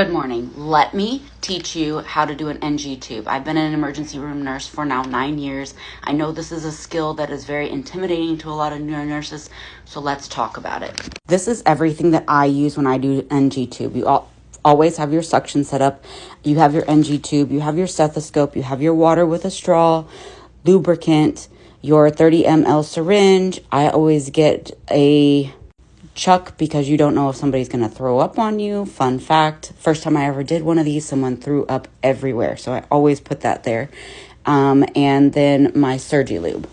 Good morning. Let me teach you how to do an NG tube. I've been an emergency room nurse for now 9 years. I know this is a skill that is very intimidating to a lot of new nurses, so let's talk about it. This is everything that I use when I do NG tube. You always have your suction set up. You have your NG tube. You have your stethoscope. You have your water with a straw, lubricant, your 30 ml syringe. I always get a chuck because you don't know if somebody's going to throw up on you. Fun fact, first time I ever did one of these, someone threw up everywhere. So I always put that there. And then my Surgilube.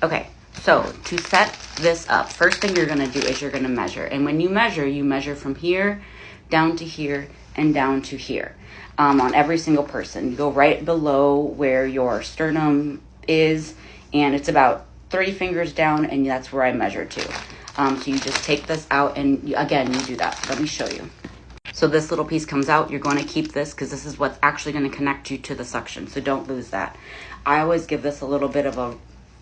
Okay, so to set this up, first thing you're going to do is you're going to measure. And when you measure from here down to here and down to here on every single person. You go right below where your sternum is, and it's about 3 fingers down, and that's where I measure to. So you just take this out, and again, you do that. Let me show you. So this little piece comes out. You're going to keep this because this is what's actually going to connect you to the suction. So don't lose that. I always give this a little bit of a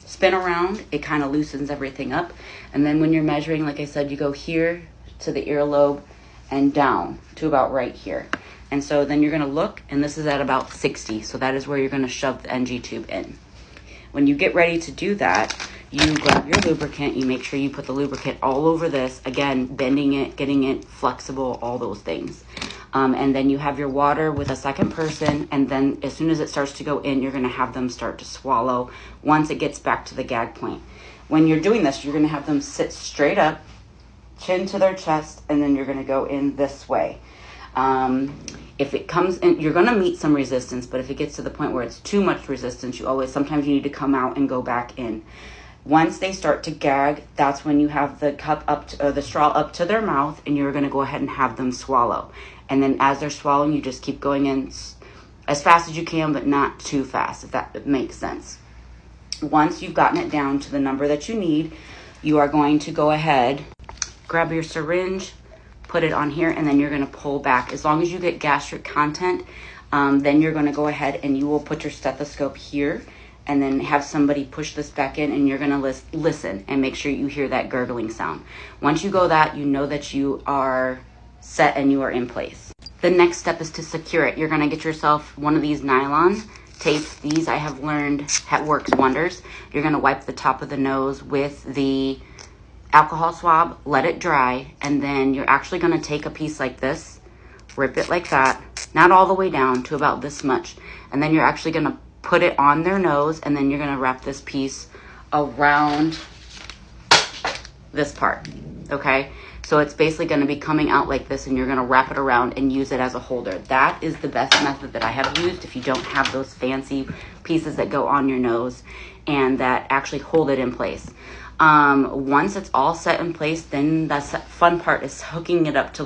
spin around. It kind of loosens everything up. And then when you're measuring, like I said, you go here to the earlobe and down to about right here. And so then you're going to look, and this is at about 60. So that is where you're going to shove the NG tube in. When you get ready to do that, you grab your lubricant, you make sure you put the lubricant all over this, again, bending it, getting it flexible, all those things. And then you have your water with a second person, and then as soon as it starts to go in, you're gonna have them start to swallow once it gets back to the gag point. When you're doing this, you're gonna have them sit straight up, chin to their chest, and then you're gonna go in this way. If it comes in, you're gonna meet some resistance, but if it gets to the point where it's too much resistance, sometimes you need to come out and go back in. Once they start to gag, that's when you have the cup up to, the straw up to their mouth, and you're going to go ahead and have them swallow. And then as they're swallowing, you just keep going in as fast as you can, but not too fast, if that makes sense. Once you've gotten it down to the number that you need, you are going to go ahead, grab your syringe, put it on here, and then you're going to pull back. As long as you get gastric content, then you're going to go ahead and you will put your stethoscope here, and then have somebody push this back in, and you're gonna listen and make sure you hear that gurgling sound. Once you go that, you know that you are set and you are in place. The next step is to secure it. You're gonna get yourself one of these nylon tapes. These I have learned works wonders. You're gonna wipe the top of the nose with the alcohol swab, let it dry, and then you're actually gonna take a piece like this, rip it like that, not all the way down to about this much, and then you're actually gonna put it on their nose, and then you're going to wrap this piece around this part, okay? So it's basically going to be coming out like this, and you're going to wrap it around and use it as a holder. That is the best method that I have used if you don't have those fancy pieces that go on your nose and that actually hold it in place. Once it's all set in place, then the fun part is hooking it up to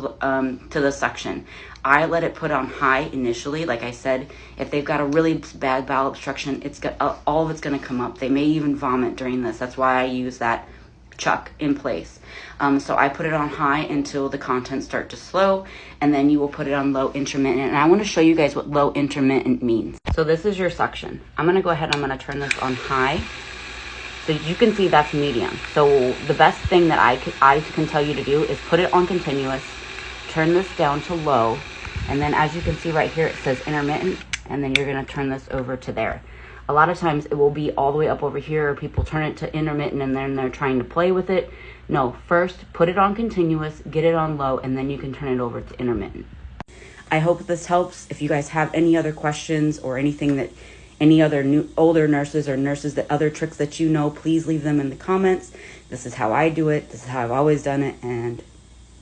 the suction. I let it put on high initially. Like I said, if they've got a really bad bowel obstruction, it's got all of it's going to come up. They may even vomit during this. That's why I use that chuck in place. So I put it on high until the contents start to slow, and then you will put it on low intermittent. And I want to show you guys what low intermittent means. So this is your suction. I'm going to go ahead, I'm going to turn this on high. So you can see that's medium. So the best thing that I can tell you to do is put it on continuous, turn this down to low, and then as you can see right here, it says intermittent, and then you're gonna turn this over to there. A lot of times it will be all the way up over here, or people turn it to intermittent and then they're trying to play with it. No, first put it on continuous, get it on low, and then you can turn it over to intermittent. I hope this helps. If you guys have any other questions or anything that any other older nurses or nurses that other tricks that you know, please leave them in the comments. This is how I do it. This is how I've always done it, and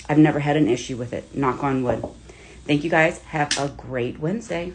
I've never had an issue with it. Knock on wood. Thank you guys. Have a great Wednesday.